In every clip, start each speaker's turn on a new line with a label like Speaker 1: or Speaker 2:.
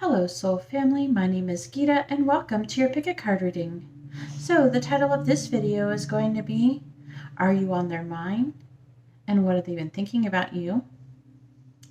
Speaker 1: Hello, soul family. My name is Gita, and welcome to your pick a card reading. So, the title of this video is going to be, Are You on Their Mind? And what have they been thinking about you?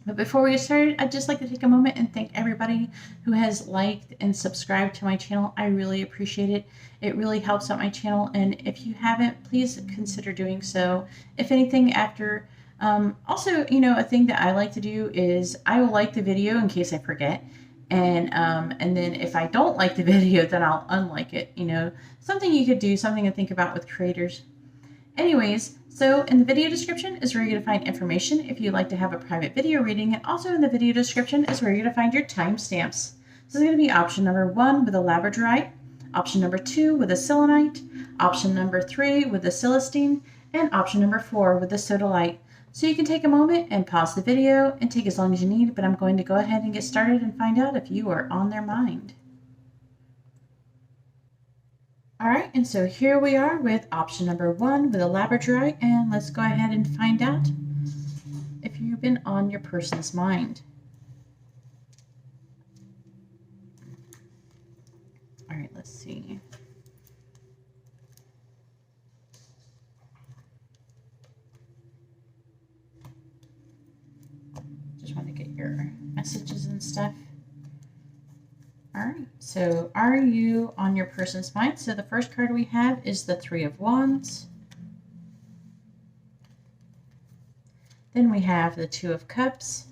Speaker 1: But before we get started, I'd just like to take a moment and thank everybody who has liked and subscribed to my channel. I really appreciate it. It really helps out my channel, and if you haven't, please consider doing so. If anything, after also, a thing that I like to do is I will like the video in case I forget. And then if I don't like the video, then I'll unlike it. Something you could do, something to think about with creators. Anyways, so in the video description is where you're going to find information if you'd like to have a private video reading, and also in the video description is where you're going to find your timestamps. So it's going to be option number 1 with a labradorite, option number 2 with a selenite, option number 3 with a celestine, and option number 4 with the sodalite. So you can take a moment and pause the video and take as long as you need, but I'm going to go ahead and get started and find out if you are on their mind. All right, and so here we are with option number 1 with a labradorite, and let's go ahead and find out if you've been on your person's mind. All right, let's see. Just want to get your messages and stuff. All right, so are you on your person's mind? So the first card we have is the Three of Wands. Then we have the Two of Cups.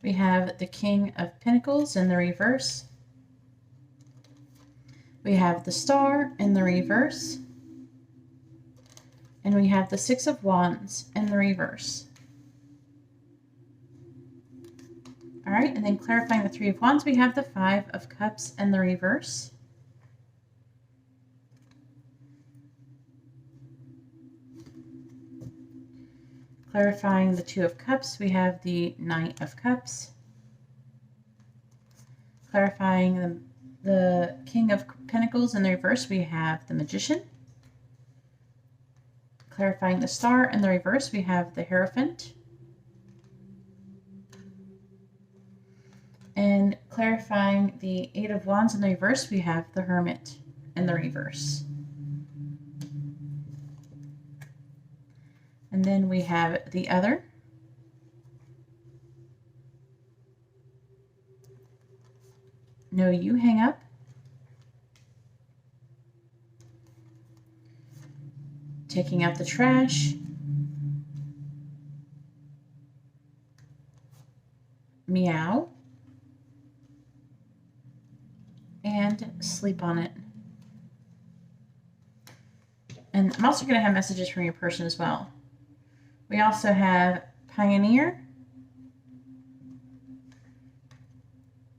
Speaker 1: We have the King of Pentacles in the reverse. We have the Star in the reverse. And we have the Six of Wands in the reverse. All right, and then clarifying the Three of Wands, we have the Five of Cups in the reverse. Clarifying the Two of Cups, we have the Knight of Cups. Clarifying the King of Pentacles in the reverse, we have the Magician. Clarifying the Star in the reverse, we have the Hierophant. And clarifying the Eight of Wands in the reverse, we have the Hermit in the reverse. And then we have the Other. No, you hang up. Taking out the trash. Meow. And sleep on it. And I'm also going to have messages from your person as well. We also have Pioneer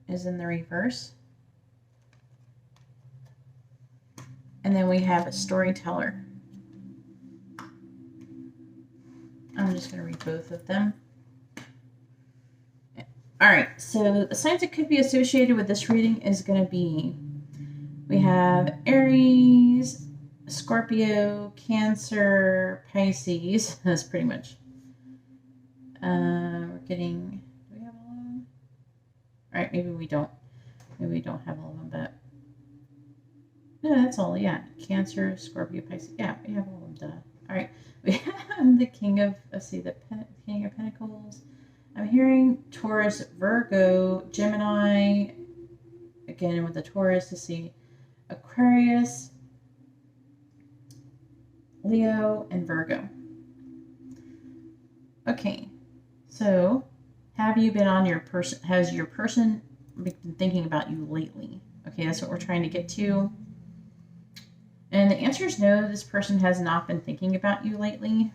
Speaker 1: is in the reverse. And then we have a Storyteller. I'm just going to read both of them. All right, so the signs that could be associated with this reading is going to be, we have Aries, Scorpio, Cancer, Pisces. That's pretty much. We're getting, do we have all of them? All right, maybe we don't. Maybe we don't have all of them, but no, that's all. Yeah, Cancer, Scorpio, Pisces. Yeah, we have all of them. Duh. All right, we have the King of, let's see, the King of Pentacles. I'm hearing Taurus, Virgo, Gemini, again with the Taurus, to see Aquarius, Leo, and Virgo. Okay, so have you been on your person, has your person been thinking about you lately? Okay, that's what we're trying to get to. And the answer is no, this person has not been thinking about you lately.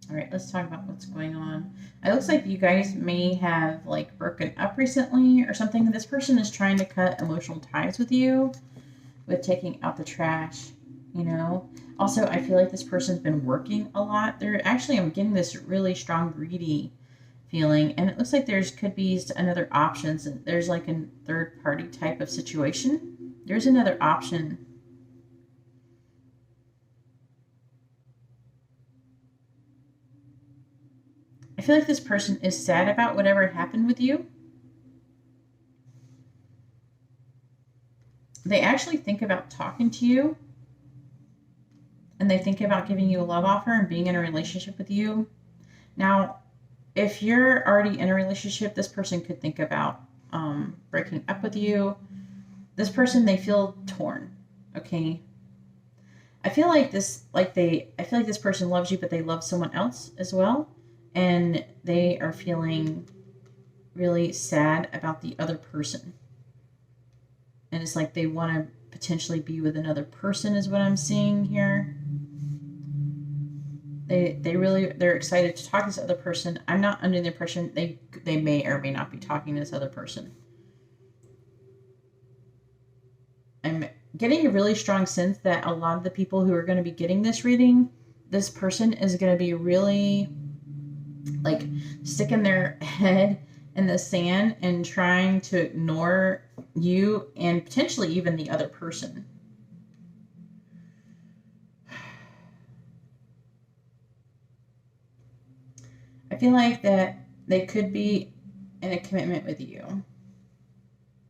Speaker 1: All right, let's talk about what's going on. It looks like you guys may have like broken up recently or something. This person is trying to cut emotional ties with you with taking out the trash, Also, I feel like this person's been working a lot. I'm getting this really strong greedy feeling, and it looks like could be another option. There's like a third party type of situation. There's another option. I feel like this person is sad about whatever happened with you. They actually think about talking to you, and they think about giving you a love offer and being in a relationship with you. Now, if you're already in a relationship, this person could think about breaking up with you. This person, they feel torn. Okay. I feel like this person loves you, but they love someone else as well. And they are feeling really sad about the other person. And it's like they want to potentially be with another person is what I'm seeing here. They're excited to talk to this other person. I'm not under the impression they may or may not be talking to this other person. I'm getting a really strong sense that a lot of the people who are going to be getting this reading, this person is going to be really like sticking their head in the sand and trying to ignore you and potentially even the other person. I feel like that they could be in a commitment with you,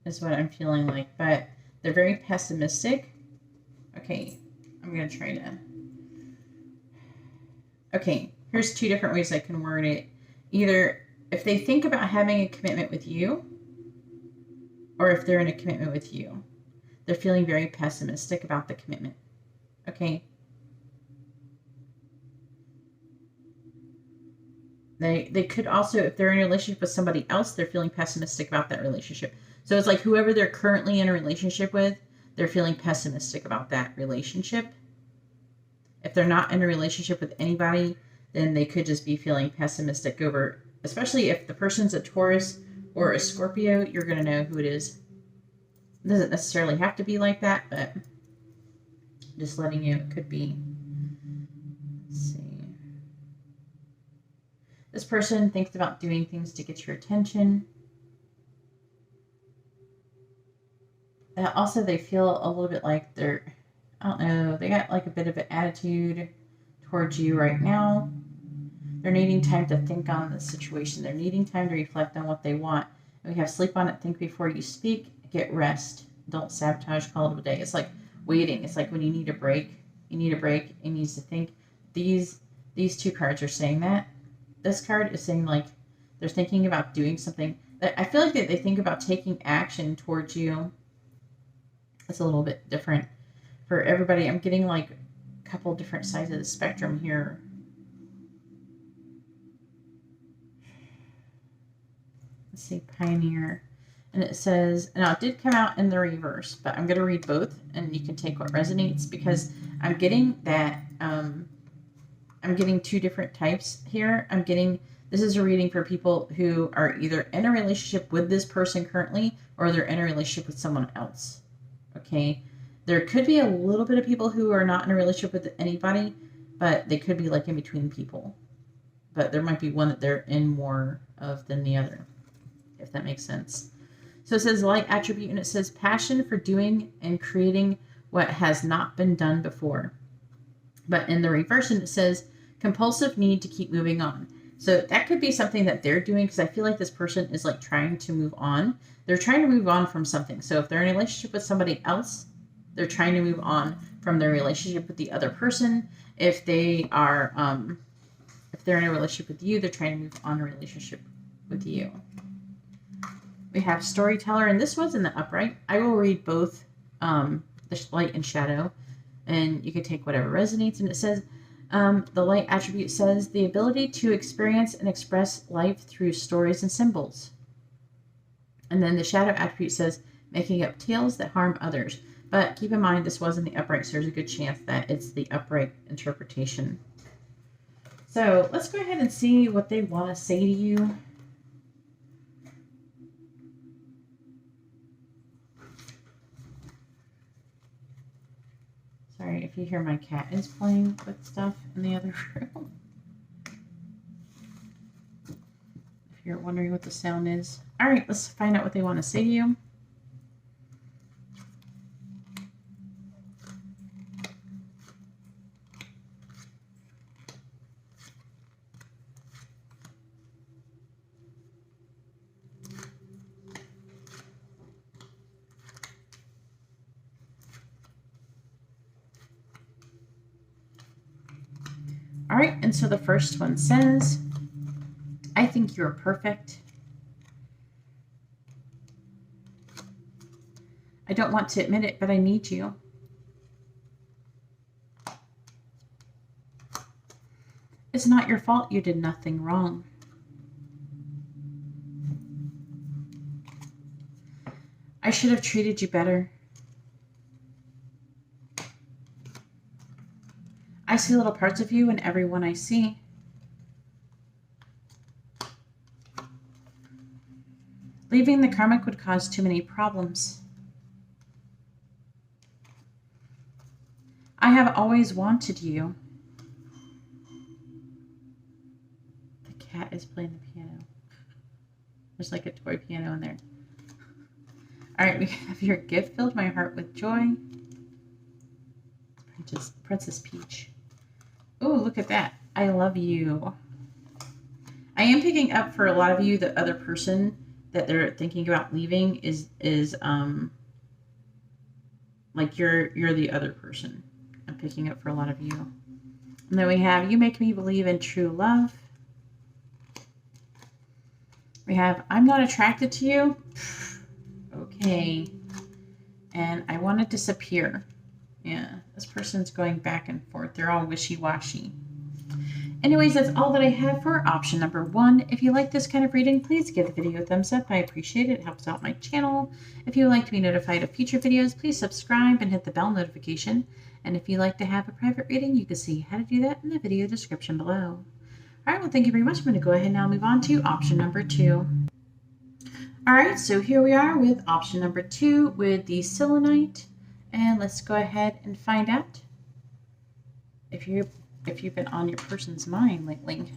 Speaker 1: is what I'm feeling like, but they're very pessimistic. Okay, I'm going to try to... Okay, here's two different ways I can word it. Either if they think about having a commitment with you, or if they're in a commitment with you, they're feeling very pessimistic about the commitment. Okay? They could also, if they're in a relationship with somebody else, they're feeling pessimistic about that relationship. So it's like whoever they're currently in a relationship with, they're feeling pessimistic about that relationship. If they're not in a relationship with anybody, then they could just be feeling pessimistic over, especially if the person's a Taurus or a Scorpio, you're going to know who it is. It doesn't necessarily have to be like that, but just letting you, it could be. Let's see. This person thinks about doing things to get your attention. Also, they feel a little bit like they're, I don't know, they got like a bit of an attitude towards you right now. They're needing time to think on the situation. They're needing time to reflect on what they want. And we have sleep on it, think before you speak, get rest. Don't sabotage, call it a day. It's like waiting. It's like when you need a break. You need a break. It needs to think. These two cards are saying that. This card is saying like they're thinking about doing something. I feel like they think about taking action towards you. It's a little bit different for everybody. I'm getting like a couple different sides of the spectrum here. Let's see, Pioneer. And it says, now it did come out in the reverse, but I'm going to read both and you can take what resonates because I'm getting that, I'm getting two different types here. This is a reading for people who are either in a relationship with this person currently or they're in a relationship with someone else. Okay. There could be a little bit of people who are not in a relationship with anybody, but they could be like in between people. But there might be one that they're in more of than the other, if that makes sense. So it says light attribute, and it says passion for doing and creating what has not been done before. But in the reverse, it says compulsive need to keep moving on. So that could be something that they're doing because I feel like this person is like trying to move on. They're trying to move on from something. So if they're in a relationship with somebody else, they're trying to move on from their relationship with the other person. If they are, if they're in a relationship with you, they're trying to move on a relationship with you. We have Storyteller, and this one's in the upright. I will read both the light and shadow, and you can take whatever resonates. And it says, the light attribute says, the ability to experience and express life through stories and symbols. And then the shadow attribute says, making up tales that harm others. But keep in mind, this was in the upright, so there's a good chance that it's the upright interpretation. So let's go ahead and see what they want to say to you. Sorry if you hear my cat is playing with stuff in the other room. If you're wondering what the sound is. All right, let's find out what they want to say to you. All right, and so the first one says, I think you're perfect. I don't want to admit it, but I need you. It's not your fault. You did nothing wrong. I should have treated you better. I see little parts of you in everyone I see. Leaving the karmic would cause too many problems. I have always wanted you. The cat is playing the piano. There's like a toy piano in there. All right, we have your gift filled my heart with joy. Princess Peach. Oh, look at that. I love you. I am picking up for a lot of you the other person that they're thinking about leaving is like you're the other person. I'm picking up for a lot of you. And then we have you make me believe in true love. We have I'm not attracted to you. Okay. And I want to disappear. Yeah, this person's going back and forth. They're all wishy-washy. Anyways, that's all that I have for option number 1. If you like this kind of reading, please give the video a thumbs up. I appreciate it. It helps out my channel. If you would like to be notified of future videos, please subscribe and hit the bell notification. And if you'd like to have a private reading, you can see how to do that in the video description below. All right, well, thank you very much. I'm going to go ahead and now move on to option number 2. All right, so here we are with option number 2 with the selenite. And let's go ahead and find out if you've been on your person's mind lately.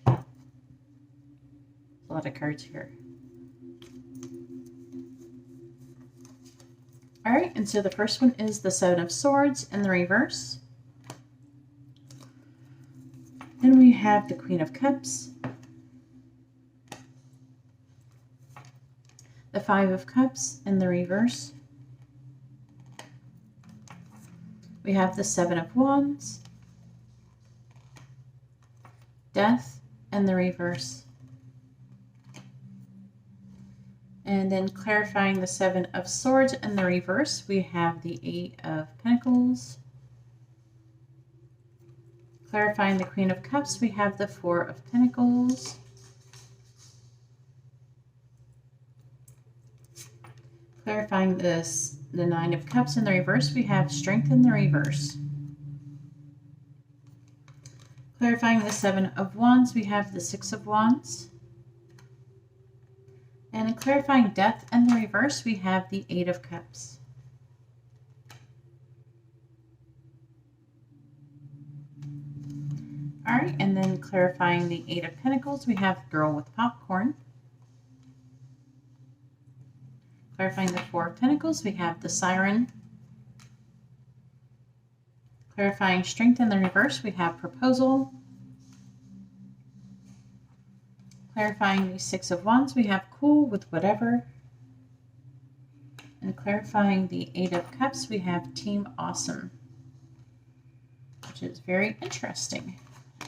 Speaker 1: A lot of cards here. All right, and so the first one is the Seven of Swords in the reverse. Then we have the Queen of Cups, the Five of Cups in the reverse. We have the Seven of Wands, Death in the reverse. And then clarifying the Seven of Swords in the reverse, we have the Eight of Pentacles. Clarifying the Queen of Cups, we have the Four of Pentacles. Clarifying the Nine of Cups in the reverse, we have Strength in the reverse. Clarifying the Seven of Wands, we have the Six of Wands. And in clarifying Death in the reverse, we have the Eight of Cups. All right, and then clarifying the Eight of Pentacles, we have Girl with Popcorn. Clarifying the Four of Pentacles, we have the Siren. Clarifying Strength in the reverse, we have Proposal. Clarifying the Six of Wands, we have Cool with Whatever. And clarifying the Eight of Cups, we have Team Awesome, which is very interesting.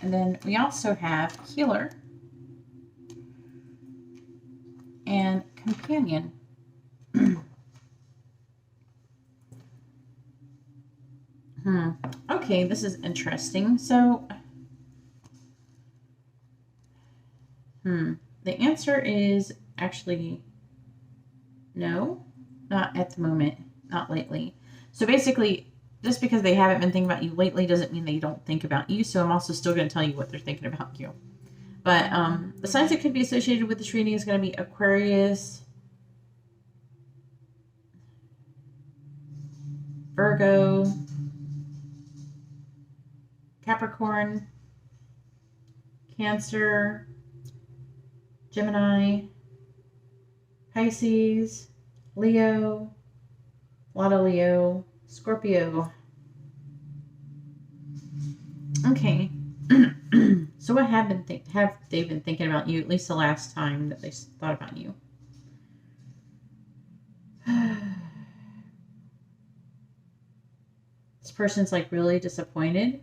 Speaker 1: And then we also have Healer and Companion. Okay, this is interesting. So, the answer is actually no, not at the moment, not lately. So basically, just because they haven't been thinking about you lately doesn't mean they don't think about you. So I'm also still going to tell you what they're thinking about you. But the signs that could be associated with this reading is going to be Aquarius, Virgo, Capricorn, Cancer, Gemini, Pisces, Leo, a lot of Leo, Scorpio. Okay. So what have they been thinking about you, at least the last time that they thought about you? This person's like really disappointed.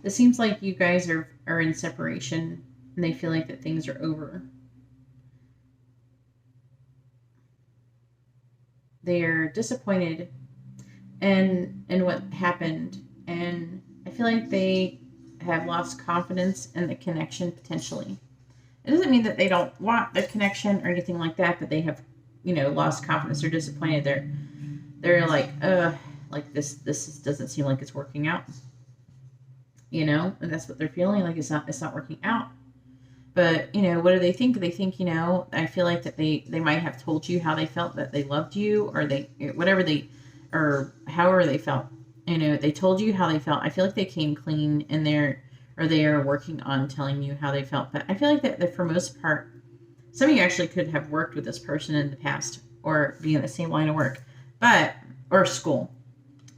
Speaker 1: It seems like you guys are in separation and they feel like that things are over. They're disappointed in what happened, and I feel like they have lost confidence in the connection potentially. It doesn't mean that they don't want the connection or anything like that, but they have, lost confidence. They're disappointed. They're like this doesn't seem like it's working out. And that's what they're feeling, like it's not working out. But, what do they think? They think, I feel like that they might have told you how they felt, that they loved you, or or however they felt. They told you how they felt. I feel like they came clean in there, or they are working on telling you how they felt. But I feel like that for most part, some of you actually could have worked with this person in the past or be in the same line of work, or school.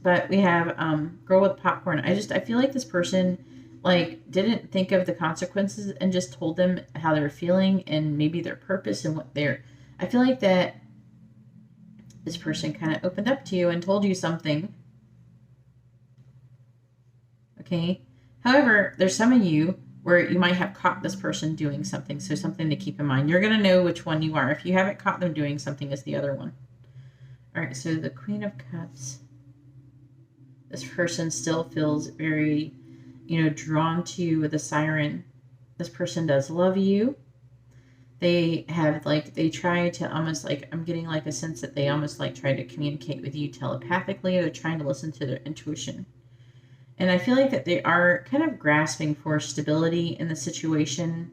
Speaker 1: But we have girl with popcorn. I feel like this person didn't think of the consequences and just told them how they were feeling and maybe their purpose and I feel like that this person kind of opened up to you and told you something. Okay. However, there's some of you where you might have caught this person doing something. So something to keep in mind. You're going to know which one you are. If you haven't caught them doing something, it's the other one. All right. So the Queen of Cups. This person still feels very, drawn to you with a siren. This person does love you. They have they try to almost I'm getting a sense that they almost try to communicate with you telepathically. They're trying to listen to their intuition. And I feel like that they are kind of grasping for stability in the situation.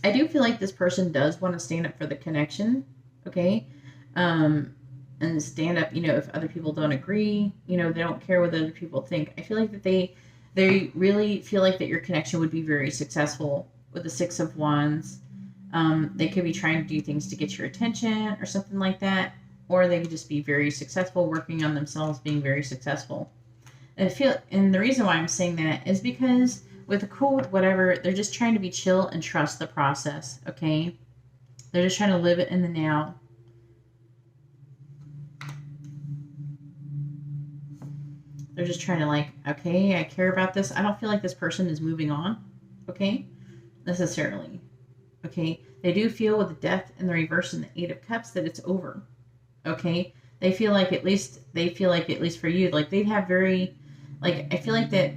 Speaker 1: I do feel like this person does want to stand up for the connection. Okay. And stand up, if other people don't agree, they don't care what other people think. I feel like that they really feel like that your connection would be very successful with the Six of Wands. They could be trying to do things to get your attention or something like that. Or they could just be very successful, working on themselves, being very successful. And the reason why I'm saying that is because with the cool, with whatever, they're just trying to be chill and trust the process, okay? They're just trying to live it in the now. They're just trying to okay, I care about this. I don't feel like this person is moving on, okay? Necessarily, okay? They do feel with the Death in the reverse and the Eight of Cups that it's over, okay? They feel like at least for you, they have very, I feel like that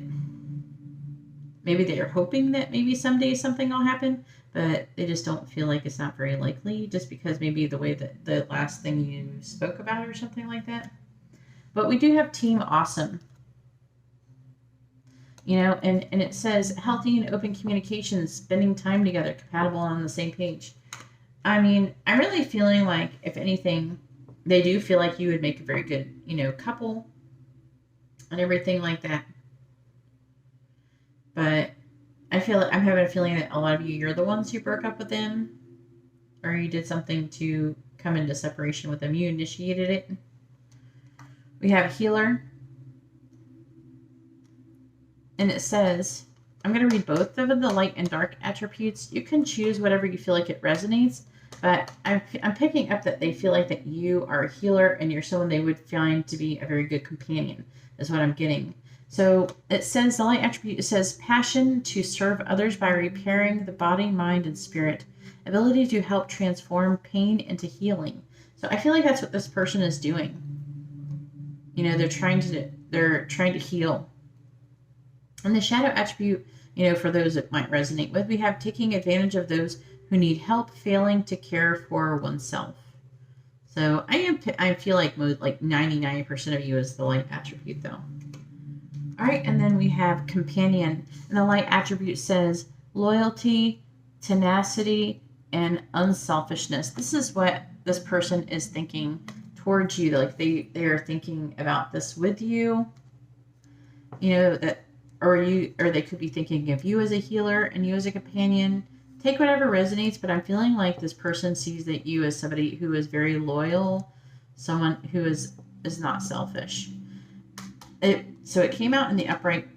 Speaker 1: maybe they're hoping that maybe someday something will happen, but they just don't feel like it's not very likely just because maybe the way that the last thing you spoke about or something like that. But we do have Team Awesome. And it says healthy and open communications, spending time together, compatible on the same page. I mean, I'm really feeling like, if anything, they do feel like you would make a very good, couple and everything like that. But I'm having a feeling that a lot of you're the ones who broke up with them, or you did something to come into separation with them. You initiated it. We have Healer. And it says, I'm going to read both of the light and dark attributes. You can choose whatever you feel like it resonates. But I'm picking up that they feel like that you are a healer and you're someone they would find to be a very good companion, is what I'm getting. So it says, the light attribute, it says passion to serve others by repairing the body, mind, and spirit. Ability to help transform pain into healing. So I feel like that's what this person is doing. They're trying to heal. And the shadow attribute, for those that might resonate with, we have taking advantage of those who need help, failing to care for oneself. So I feel like 99% of you is the light attribute though. All right, and then we have companion, and the light attribute says loyalty, tenacity, and unselfishness. This is what this person is thinking towards you. They are thinking about this with you. Or they could be thinking of you as a healer and you as a companion. Take whatever resonates, but I'm feeling like this person sees that you as somebody who is very loyal, someone who is not selfish. So it came out in the upright.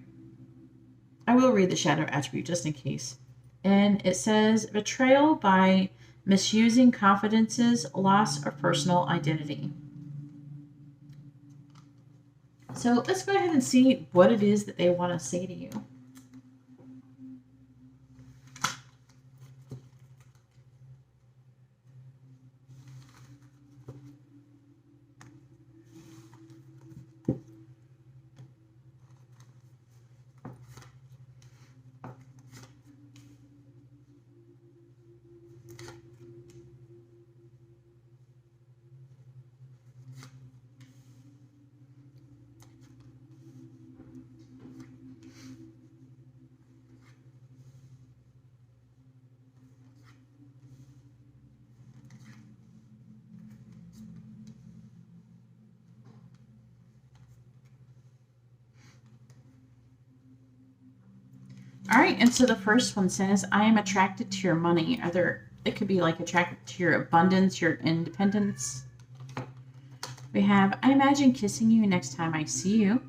Speaker 1: I will read the shadow attribute just in case. And it says, betrayal by misusing confidences, loss of personal identity. So let's go ahead and see what it is that they want to say to you. All right, and so the first one says, I am attracted to your money. It could be like attracted to your abundance, your independence. We have, I imagine kissing you next time I see you.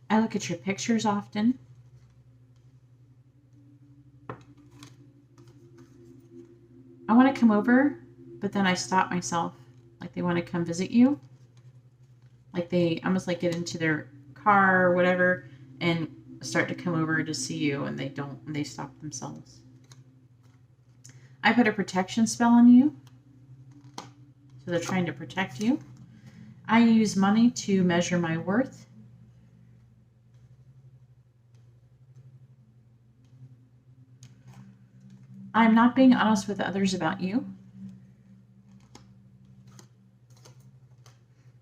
Speaker 1: I look at your pictures often. I want to come over, but then I stop myself. Like they want to come visit you. Like they almost like get into their car or whatever and start to come over to see you, and they stop themselves. I put a protection spell on you. So they're trying to protect you. I use money to measure my worth. I'm not being honest with others about you.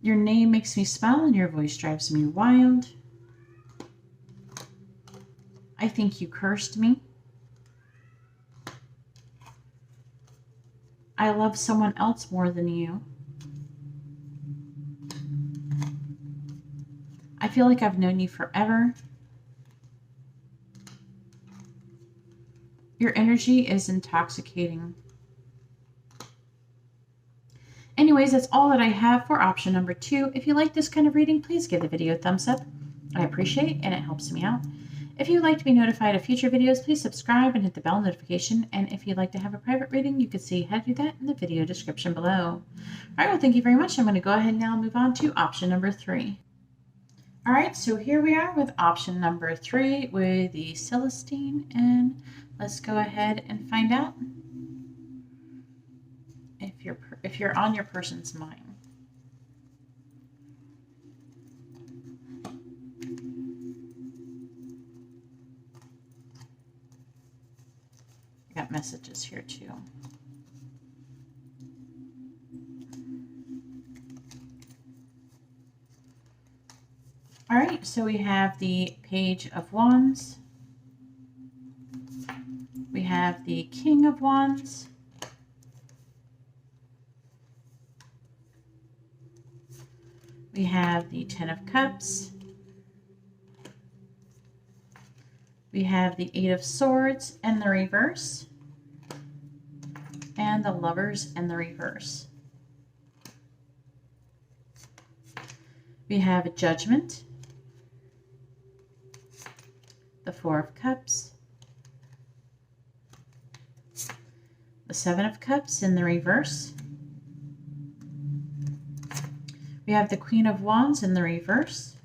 Speaker 1: Your name makes me smile and your voice drives me wild. I think you cursed me. I love someone else more than you. I feel like I've known you forever. Your energy is intoxicating. Anyways, that's all that I have for option number 2. If you like this kind of reading, please give the video a thumbs up. I appreciate it and it helps me out. If you'd like to be notified of future videos, please subscribe and hit the bell notification. And if you'd like to have a private reading, you can see how to do that in the video description below. All right, well, thank you very much. I'm going to go ahead now and move on to option number 3. All right, so here we are with option number 3 with the Celestine, and let's go ahead and find out if you're on your person's mind. I got messages here too. All right, so we have the Page of Wands. We have the King of Wands. We have the Ten of Cups. We have the Eight of Swords in the reverse. And the Lovers in the reverse. We have Judgment. The Four of Cups. The Seven of Cups in the reverse. We have the Queen of Wands in the reverse.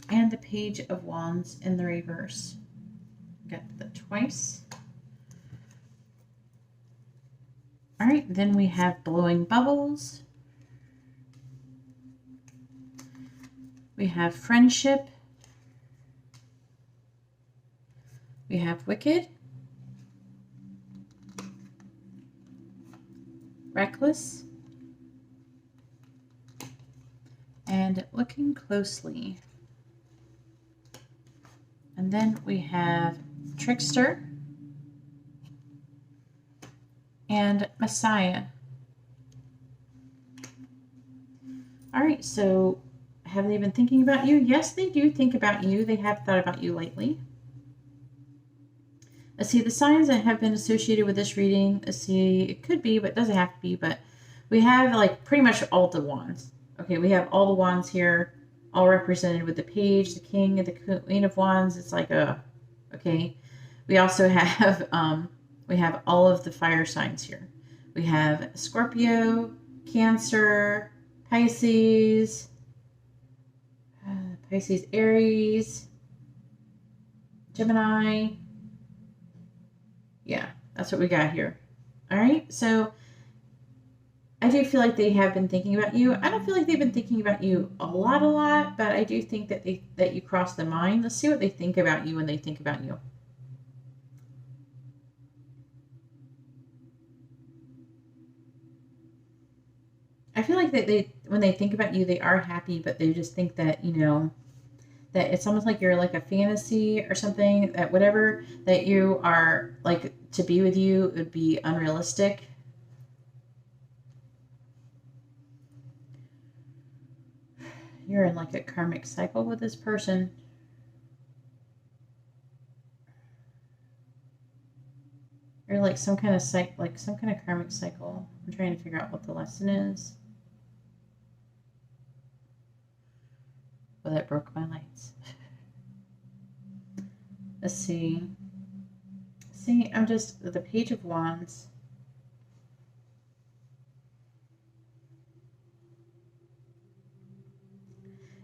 Speaker 1: And the Page of Wands in the reverse. Got that twice. All right, then we have Blowing Bubbles. We have Friendship. We have Wicked. Reckless. And Looking Closely. And then we have Trickster and Messiah. All right, so have they been thinking about you? Yes, they do think about you. They have thought about you lately. Let's see the signs that have been associated with this reading. Let's see, it could be, but it doesn't have to be, but we have like pretty much all the wands. Okay, we have all the wands here, all represented with the Page, the King, and the Queen of Wands. It's like okay. We also have, we have all of the fire signs here. We have Scorpio, Cancer, Pisces, Pisces, Aries, Gemini. Yeah, that's what we got here. All right, so I do feel like they have been thinking about you. I don't feel like they've been thinking about you a lot, but I do think that that you cross the mind. Let's see what they think about you when they think about you. I feel like that when they think about you, they are happy, but they just think that, that it's almost like you're like a fantasy or something, that whatever that you are like to be with you would be unrealistic. You're in like a karmic cycle with this person. Or like some kind of karmic cycle. I'm trying to figure out what the lesson is. Well, that broke my lights. Let's see. See, I'm just the Page of Wands.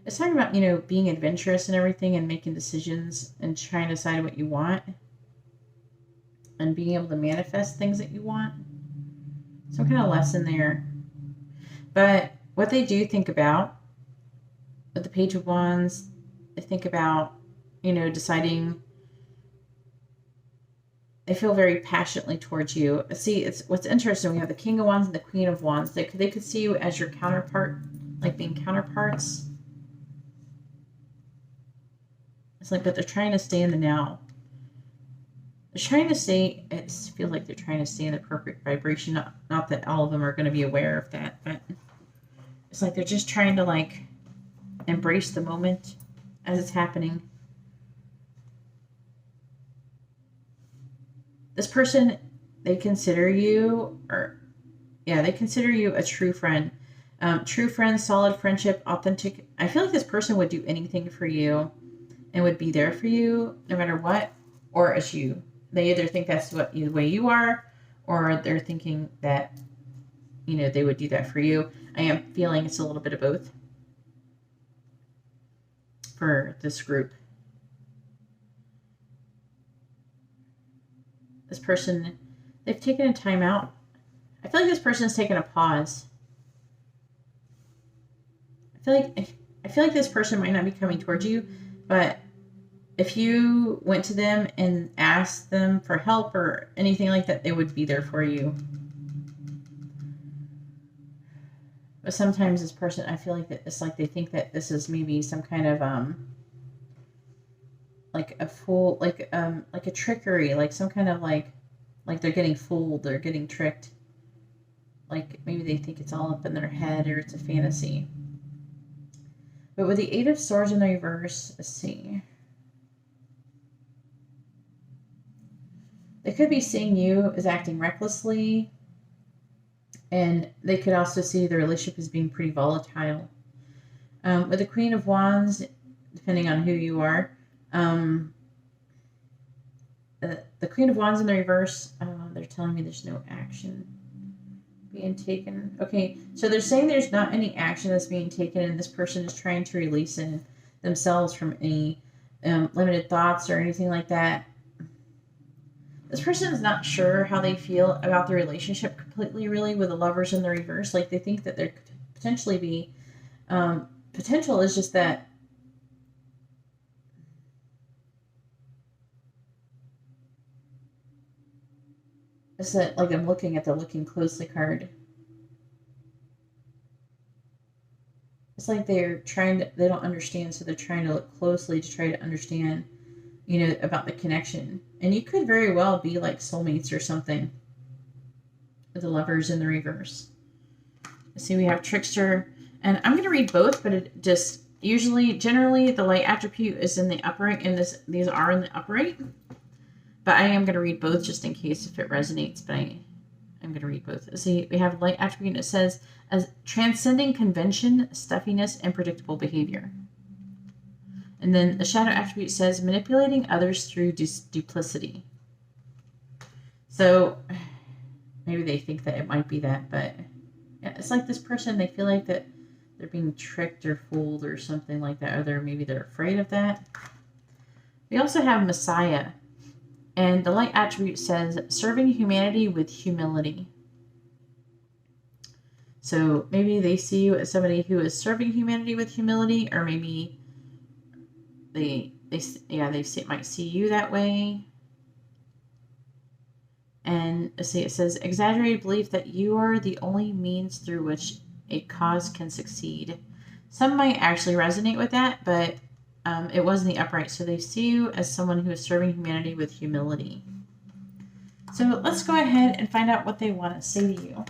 Speaker 1: It's talking about, being adventurous and everything and making decisions and trying to decide what you want and being able to manifest things that you want. Some kind of lesson there. But what they do think about with the Page of Wands, they think about, deciding. They feel very passionately towards you. See, it's what's interesting. We have the King of Wands and the Queen of Wands. They could see you as your counterpart, like being counterparts. It's like, but they're trying to stay in the now. They're trying to stay. It feels like they're trying to stay in the perfect vibration. Not that all of them are going to be aware of that, but it's like they're just trying to like embrace the moment as it's happening. This person, they consider you a true friend. True friend, solid friendship, authentic. I feel like this person would do anything for you and would be there for you no matter what, or as you. They either think that's the way you are, or they're thinking that, they would do that for you. I am feeling it's a little bit of both for this group. This person, they've taken a time out. I feel like this person has taken a pause. I feel like this person might not be coming towards you, but if you went to them and asked them for help or anything like that, they would be there for you. But sometimes this person, I feel like it's like they think that this is maybe some kind of like a fool, like a trickery, like some kind of like they're getting fooled, they're getting tricked. Like maybe they think it's all up in their head or it's a fantasy. But with the Eight of Swords in the reverse, let's see. They could be seeing you as acting recklessly, and they could also see the relationship as being pretty volatile. With the Queen of Wands, depending on who you are, the Queen of Wands in the reverse, they're telling me there's no action being taken. Okay, so they're saying there's not any action that's being taken, and this person is trying to release themselves from any limited thoughts or anything like that. This person is not sure how they feel about the relationship completely, really, with the Lovers in the reverse. Like, they think that there could potentially be potential is just that it's that, like, I'm looking at the looking closely card. It's like they don't understand, so they're trying to look closely to try to understand, about the connection. And you could very well be like soulmates or something with the Lovers in the reverse. See, we have Trickster, and I'm going to read both, but it just generally the light attribute is in the upright, and these are in the upright. But I am going to read both just in case if it resonates, but I'm going to read both. See, we have light attribute, and it says, as transcending convention, stuffiness, and predictable behavior. And then the shadow attribute says, manipulating others through duplicity. So maybe they think that it might be that, but It's like this person, they feel like that they're being tricked or fooled or something like that, or maybe they're afraid of that. We also have Messiah, and the light attribute says serving humanity with humility. So maybe they see you as somebody who is serving humanity with humility, or maybe they might see you that way. And let's see, it says exaggerated belief that you are the only means through which a cause can succeed. Some might actually resonate with that, but it was in the upright. So they see you as someone who is serving humanity with humility. So let's go ahead and find out what they want to say to you.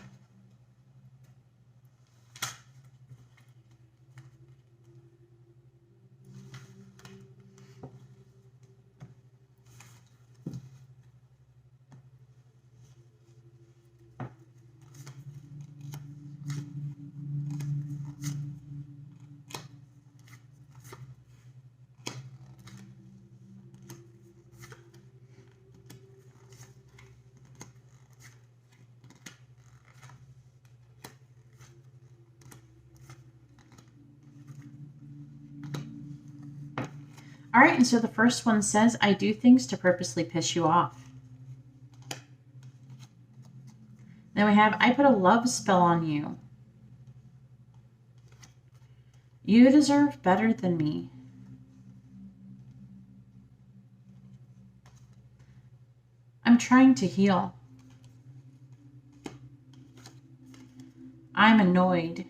Speaker 1: All right, and so the first one says, I do things to purposely piss you off. Then we have, I put a love spell on you. You deserve better than me. I'm trying to heal. I'm annoyed.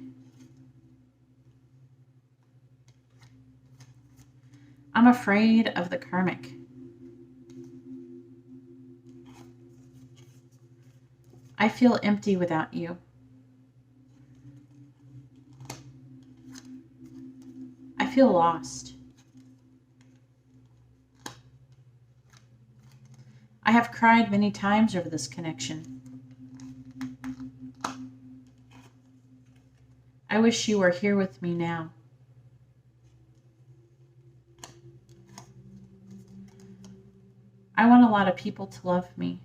Speaker 1: I'm afraid of the karmic. I feel empty without you. I feel lost. I have cried many times over this connection. I wish you were here with me now. I want a lot of people to love me.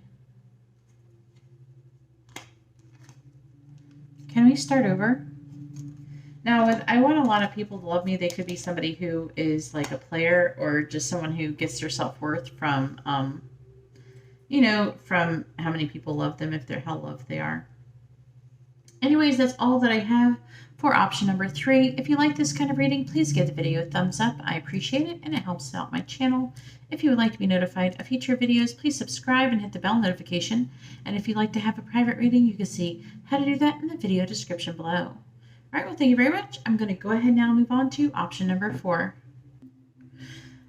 Speaker 1: Can we start over? Now, with I want a lot of people to love me, they could be somebody who is like a player or just someone who gets their self-worth from, from how many people love them, if they're how loved they are. Anyways, that's all that I have for option number 3. If you like this kind of reading, please give the video a thumbs up. I appreciate it, and it helps out my channel. If you would like to be notified of future videos, please subscribe and hit the bell notification. And if you'd like to have a private reading, you can see how to do that in the video description below. All right, well, thank you very much. I'm going to go ahead now and move on to option number 4.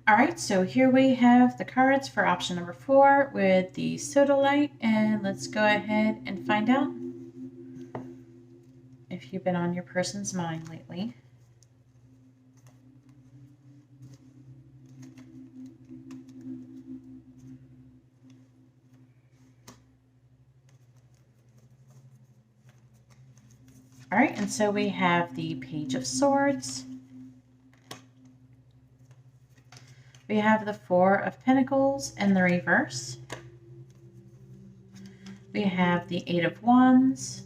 Speaker 1: All right, so here we have the cards for option number 4 with the soda light, and let's go ahead and find out if you've been on your person's mind lately. All right, and so we have the Page of Swords. We have the Four of Pentacles in the reverse. We have the Eight of Wands.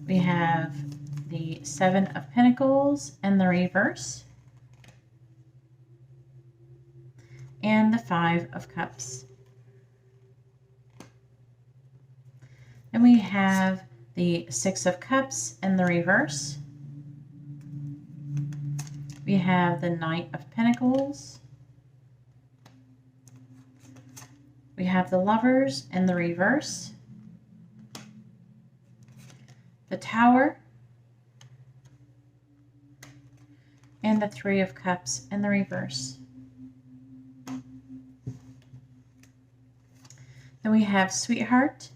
Speaker 1: We have the Seven of Pentacles in the reverse. And the Five of Cups. And we have the Six of Cups in the reverse. We have the Knight of Pentacles. We have the Lovers in the reverse. The Tower. And the Three of Cups in the reverse. Then we have Sweetheart.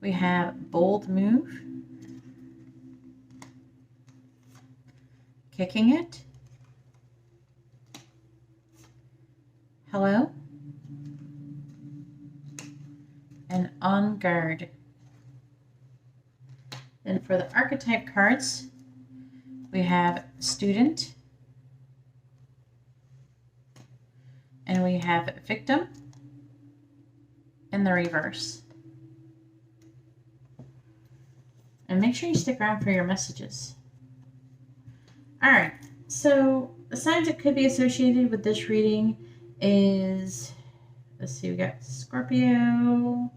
Speaker 1: We have Bold Move. Kicking It. Hello. And On Guard. Then for the archetype cards, we have Student. And we have victim in the reverse. And make sure you stick around for your messages. All right, so the signs that could be associated with this reading is, let's see, we got Scorpio,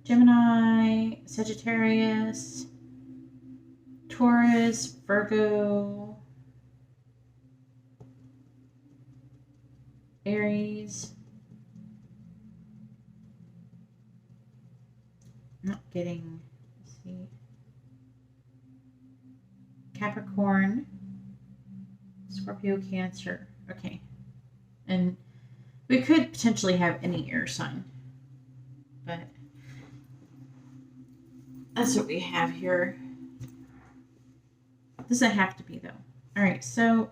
Speaker 1: Gemini, Sagittarius, Taurus, Virgo, Aries. I'm not getting, let's see, Capricorn, Scorpio, Cancer. Okay. And we could potentially have any air sign, but that's what we have here. Doesn't have to be, though. All right, so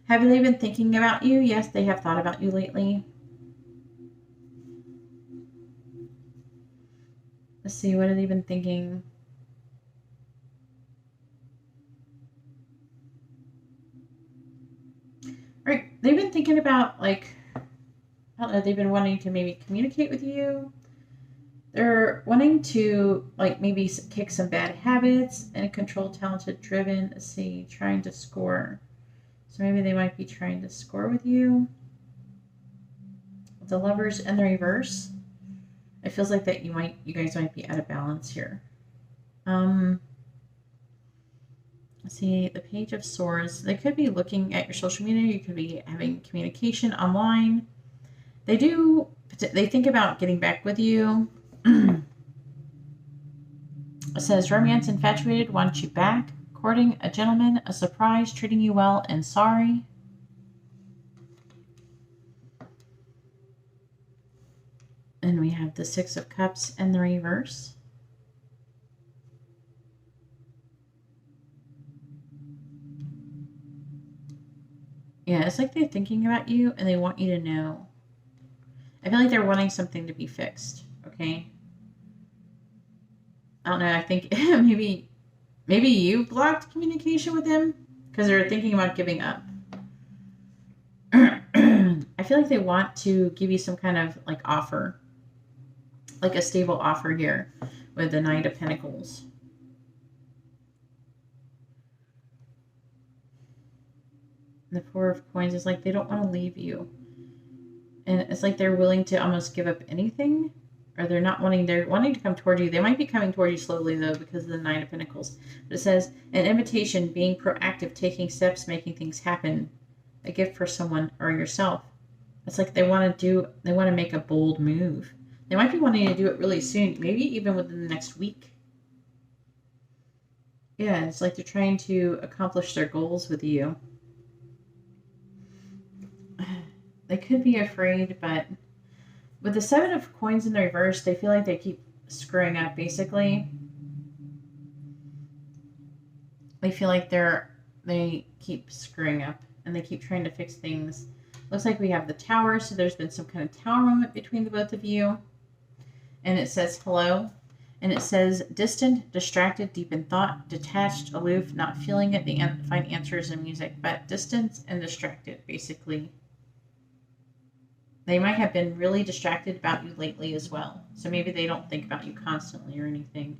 Speaker 1: have they been thinking about you? Yes, they have thought about you lately. Let's see, what have they been thinking? Right, they've been thinking about, like, I don't know, they've been wanting to maybe communicate with you. They're wanting to, like, maybe kick some bad habits and control, talented, driven. Let's see, trying to score. So maybe they might be trying to score with you. The Lovers in the reverse. It feels like that you guys might be out of balance here. Let's see, the Page of Swords. They could be looking at your social media. You could be having communication online. They think about getting back with you. It says romance, infatuated, wants you back, courting a gentleman, a surprise, treating you well, and sorry. And we have the Six of Cups in the reverse. Yeah, it's like they're thinking about you and they want you to know. I feel like they're wanting something to be fixed, okay? I don't know, I think maybe you blocked communication with them because they're thinking about giving up. I feel like they want to give you some kind of, like, offer. Like a stable offer here with the Knight of Pentacles. The Four of Coins is like they don't want to leave you. And it's like they're willing to almost give up anything. Or they're wanting to come toward you. They might be coming toward you slowly, though, because of the Nine of Pentacles. But it says, an invitation, being proactive, taking steps, making things happen. A gift for someone or yourself. It's like they want to make a bold move. They might be wanting to do it really soon, maybe even within the next week. Yeah, it's like they're trying to accomplish their goals with you. They could be afraid, but with the Seven of Coins in the reverse, they feel like they keep screwing up, basically. They feel like they keep screwing up, and they keep trying to fix things. Looks like we have the Tower, so there's been some kind of tower moment between the both of you. And it says hello. And it says distant, distracted, deep in thought, detached, aloof, not feeling it. They find answers in music, but distant and distracted, basically. They might have been really distracted about you lately as well. So maybe they don't think about you constantly or anything.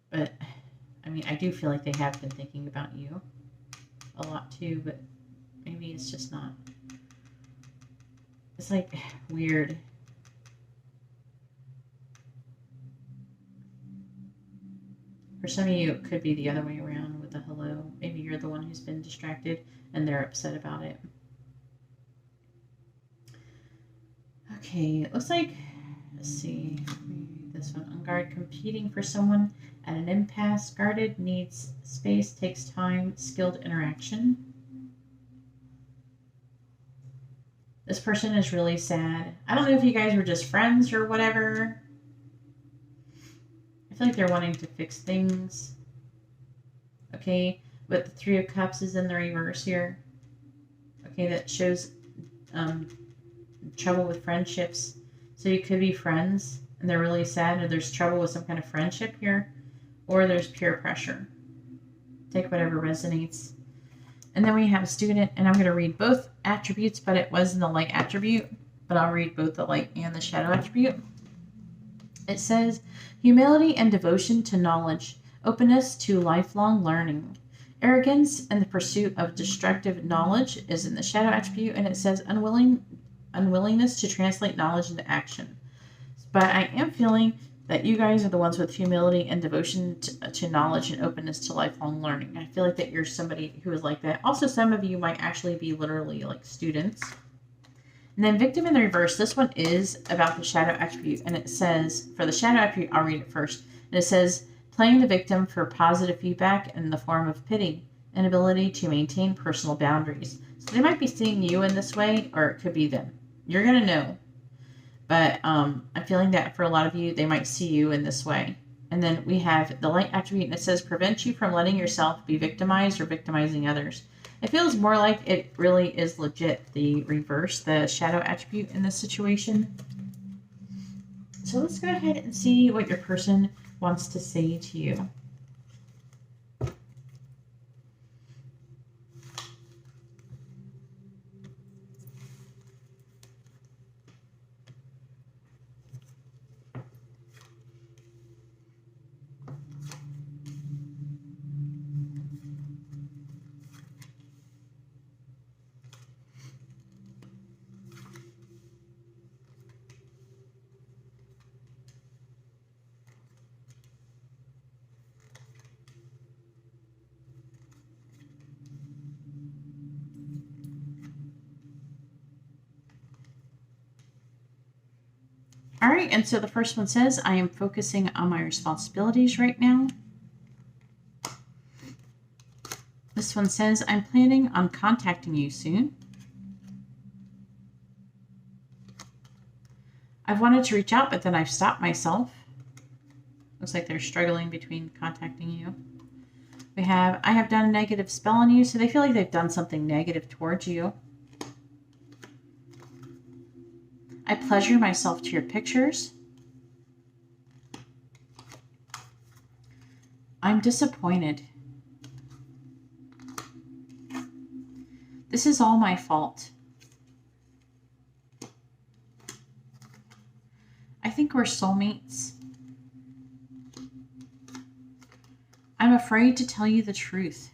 Speaker 1: But, I mean, I do feel like they have been thinking about you a lot too, but maybe it's just not. It's like weird. For some of you, it could be the other way around with the hello. Maybe you're the one who's been distracted and they're upset about it. Okay, it looks like, let's see, this one, on guard, competing for someone at an impasse, guarded, needs space, takes time, skilled interaction. This person is really sad. I don't know if you guys were just friends or whatever. I feel like they're wanting to fix things. Okay, but the Three of Cups is in the reverse here. Okay, that shows trouble with friendships. So you could be friends and they're really sad, or there's trouble with some kind of friendship here, or there's peer pressure. Take whatever resonates. And then we have a student, and I'm going to read both attributes, but it was in the light attribute, but I'll read both the light and the shadow attribute. It says, humility and devotion to knowledge, openness to lifelong learning. Arrogance and the pursuit of destructive knowledge is in the shadow attribute, and it says unwillingness to translate knowledge into action. But I am feeling that you guys are the ones with humility and devotion to knowledge and openness to lifelong learning. I feel like that you're somebody who is like that. Also, some of you might actually be literally like students. And then victim in the reverse, this one is about the shadow attribute. And it says, for the shadow attribute, I'll read it first. And it says, playing the victim for positive feedback in the form of pity and ability to maintain personal boundaries. So they might be seeing you in this way, or it could be them. You're going to know. But I'm feeling that for a lot of you, they might see you in this way. And then we have the light attribute, and it says, prevent you from letting yourself be victimized or victimizing others. It feels more like it really is legit, the reverse, the shadow attribute in this situation. So let's go ahead and see what your person wants to say to you. All right, and so the first one says, I am focusing on my responsibilities right now. This one says, I'm planning on contacting you soon. I've wanted to reach out, but then I've stopped myself. Looks like they're struggling between contacting you. We have, I have done a negative spell on you, so they feel like they've done something negative towards you. I pleasure myself to your pictures. I'm disappointed. This is all my fault. I think we're soulmates. I'm afraid to tell you the truth.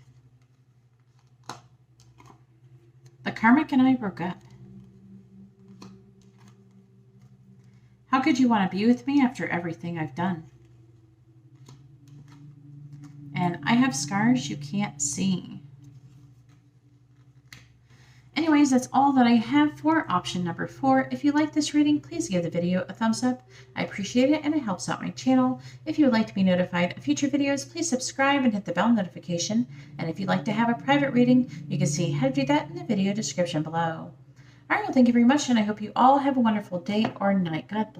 Speaker 1: The karmic and I broke up. How could you want to be with me after everything I've done? And I have scars you can't see. Anyways, that's all that I have for option number 4. If you like this reading, please give the video a thumbs up. I appreciate it, and it helps out my channel. If you would like to be notified of future videos, please subscribe and hit the bell notification. And if you'd like to have a private reading, you can see how to do that in the video description below. All right, well, thank you very much, and I hope you all have a wonderful day or night. God bless.